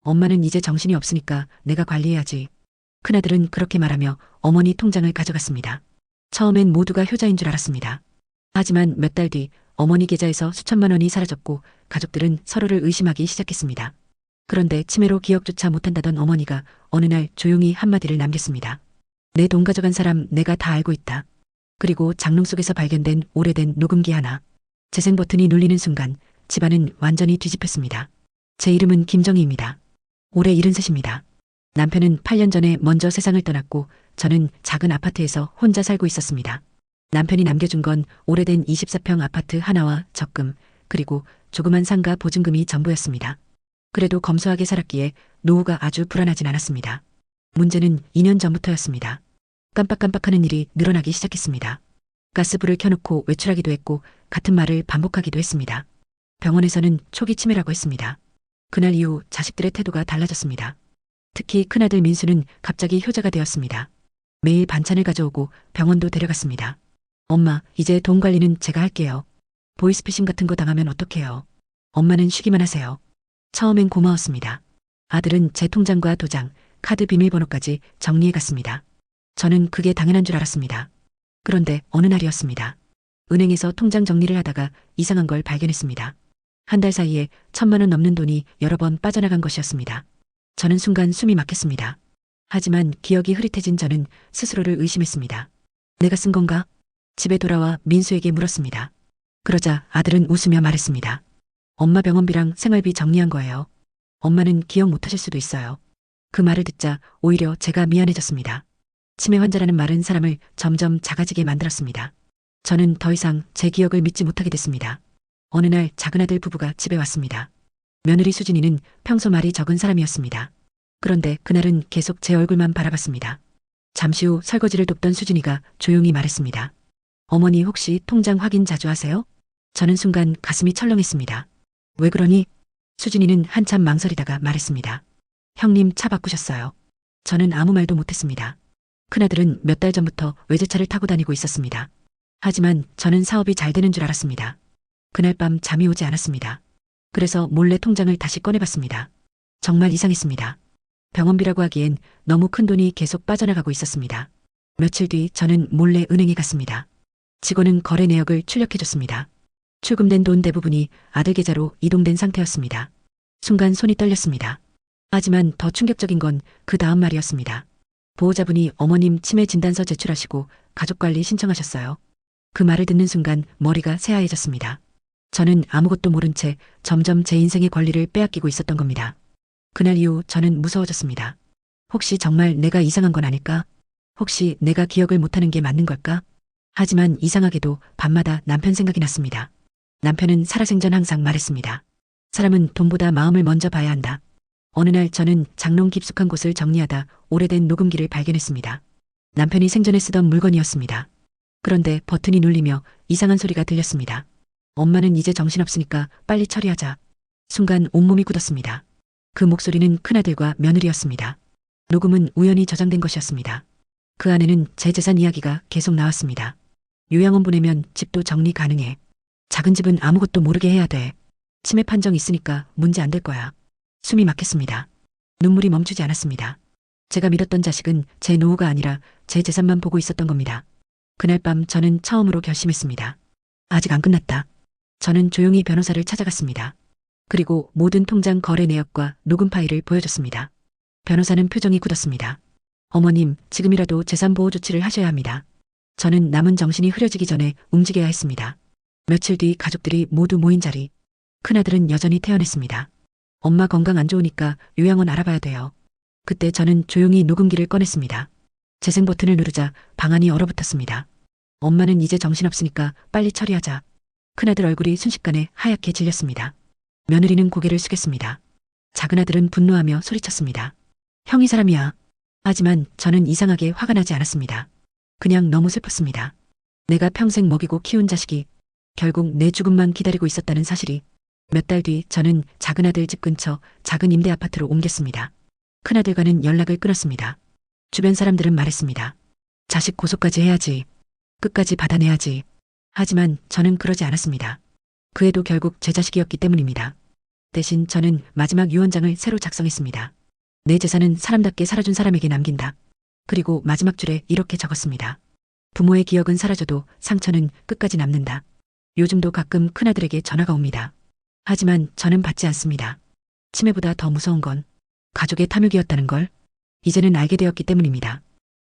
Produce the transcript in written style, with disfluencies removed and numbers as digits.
엄마는 이제 정신이 없으니까 내가 관리해야지. 큰아들은 그렇게 말하며 어머니 통장을 가져갔습니다. 처음엔 모두가 효자인 줄 알았습니다. 하지만 몇 달 뒤 어머니 계좌에서 수천만 원이 사라졌고 가족들은 서로를 의심하기 시작했습니다. 그런데 치매로 기억조차 못한다던 어머니가 어느 날 조용히 한마디를 남겼습니다. 내 돈 가져간 사람 내가 다 알고 있다. 그리고 장롱 속에서 발견된 오래된 녹음기 하나. 재생 버튼이 눌리는 순간 집안은 완전히 뒤집혔습니다. 제 이름은 김정희입니다. 올해 73입니다. 남편은 8년 전에 먼저 세상을 떠났고 저는 작은 아파트에서 혼자 살고 있었습니다. 남편이 남겨준 건 오래된 24평 아파트 하나와 적금, 그리고 조그만 상가 보증금이 전부였습니다. 그래도 검소하게 살았기에 노후가 아주 불안하진 않았습니다. 문제는 2년 전부터였습니다. 깜빡깜빡하는 일이 늘어나기 시작했습니다. 가스불을 켜놓고 외출하기도 했고 같은 말을 반복하기도 했습니다. 병원에서는 초기 치매라고 했습니다. 그날 이후 자식들의 태도가 달라졌습니다. 특히 큰아들 민수는 갑자기 효자가 되었습니다. 매일 반찬을 가져오고 병원도 데려갔습니다. 엄마, 이제 돈 관리는 제가 할게요. 보이스피싱 같은 거 당하면 어떡해요. 엄마는 쉬기만 하세요. 처음엔 고마웠습니다. 아들은 제 통장과 도장, 카드 비밀번호까지 정리해갔습니다. 저는 그게 당연한 줄 알았습니다. 그런데 어느 날이었습니다. 은행에서 통장 정리를 하다가 이상한 걸 발견했습니다. 한 달 사이에 1,000만 원 넘는 돈이 여러 번 빠져나간 것이었습니다. 저는 순간 숨이 막혔습니다. 하지만 기억이 흐릿해진 저는 스스로를 의심했습니다. 내가 쓴 건가? 집에 돌아와 민수에게 물었습니다. 그러자 아들은 웃으며 말했습니다. 엄마 병원비랑 생활비 정리한 거예요. 엄마는 기억 못하실 수도 있어요. 그 말을 듣자 오히려 제가 미안해졌습니다. 치매 환자라는 말은 사람을 점점 작아지게 만들었습니다. 저는 더 이상 제 기억을 믿지 못하게 됐습니다. 어느 날 작은아들 부부가 집에 왔습니다. 며느리 수진이는 평소 말이 적은 사람이었습니다. 그런데 그날은 계속 제 얼굴만 바라봤습니다. 잠시 후 설거지를 돕던 수진이가 조용히 말했습니다. 어머니 혹시 통장 확인 자주 하세요? 저는 순간 가슴이 철렁했습니다. 왜 그러니? 수진이는 한참 망설이다가 말했습니다. 형님 차 바꾸셨어요. 저는 아무 말도 못했습니다. 큰아들은 몇 달 전부터 외제차를 타고 다니고 있었습니다. 하지만 저는 사업이 잘 되는 줄 알았습니다. 그날 밤 잠이 오지 않았습니다. 그래서 몰래 통장을 다시 꺼내봤습니다. 정말 이상했습니다. 병원비라고 하기엔 너무 큰 돈이 계속 빠져나가고 있었습니다. 며칠 뒤 저는 몰래 은행에 갔습니다. 직원은 거래 내역을 출력해줬습니다. 출금된 돈 대부분이 아들 계좌로 이동된 상태였습니다. 순간 손이 떨렸습니다. 하지만 더 충격적인 건 그 다음 말이었습니다. 보호자분이 어머님 치매 진단서 제출하시고 가족관리 신청하셨어요. 그 말을 듣는 순간 머리가 새하얘졌습니다. 저는 아무것도 모른 채 점점 제 인생의 권리를 빼앗기고 있었던 겁니다. 그날 이후 저는 무서워졌습니다. 혹시 정말 내가 이상한 건 아닐까? 혹시 내가 기억을 못하는 게 맞는 걸까? 하지만 이상하게도 밤마다 남편 생각이 났습니다. 남편은 살아생전 항상 말했습니다. 사람은 돈보다 마음을 먼저 봐야 한다. 어느 날 저는 장롱 깊숙한 곳을 정리하다 오래된 녹음기를 발견했습니다. 남편이 생전에 쓰던 물건이었습니다. 그런데 버튼이 눌리며 이상한 소리가 들렸습니다. 엄마는 이제 정신없으니까 빨리 처리하자. 순간 온몸이 굳었습니다. 그 목소리는 큰아들과 며느리였습니다. 녹음은 우연히 저장된 것이었습니다. 그 안에는 제 재산 이야기가 계속 나왔습니다. 요양원 보내면 집도 정리 가능해. 작은 집은 아무것도 모르게 해야 돼. 치매 판정 있으니까 문제 안 될 거야. 숨이 막혔습니다. 눈물이 멈추지 않았습니다. 제가 믿었던 자식은 제 노후가 아니라 제 재산만 보고 있었던 겁니다. 그날 밤 저는 처음으로 결심했습니다. 아직 안 끝났다. 저는 조용히 변호사를 찾아갔습니다. 그리고 모든 통장 거래 내역과 녹음 파일을 보여줬습니다. 변호사는 표정이 굳었습니다. 어머님, 지금이라도 재산보호 조치를 하셔야 합니다. 저는 남은 정신이 흐려지기 전에 움직여야 했습니다. 며칠 뒤 가족들이 모두 모인 자리. 큰아들은 여전히 태연했습니다. 엄마 건강 안 좋으니까 요양원 알아봐야 돼요. 그때 저는 조용히 녹음기를 꺼냈습니다. 재생 버튼을 누르자 방안이 얼어붙었습니다. 엄마는 이제 정신없으니까 빨리 처리하자. 큰아들 얼굴이 순식간에 하얗게 질렸습니다. 며느리는 고개를 숙였습니다. 작은아들은 분노하며 소리쳤습니다. 형이 사람이야. 하지만 저는 이상하게 화가 나지 않았습니다. 그냥 너무 슬펐습니다. 내가 평생 먹이고 키운 자식이 결국 내 죽음만 기다리고 있었다는 사실이. 몇 달 뒤 저는 작은아들 집 근처 작은 임대 아파트로 옮겼습니다. 큰아들과는 연락을 끊었습니다. 주변 사람들은 말했습니다. 자식 고소까지 해야지. 끝까지 받아내야지. 하지만 저는 그러지 않았습니다. 그 애도 결국 제 자식이었기 때문입니다. 대신 저는 마지막 유언장을 새로 작성했습니다. 내 재산은 사람답게 살아준 사람에게 남긴다. 그리고 마지막 줄에 이렇게 적었습니다. 부모의 기억은 사라져도 상처는 끝까지 남는다. 요즘도 가끔 큰아들에게 전화가 옵니다. 하지만 저는 받지 않습니다. 치매보다 더 무서운 건 가족의 탐욕이었다는 걸 이제는 알게 되었기 때문입니다.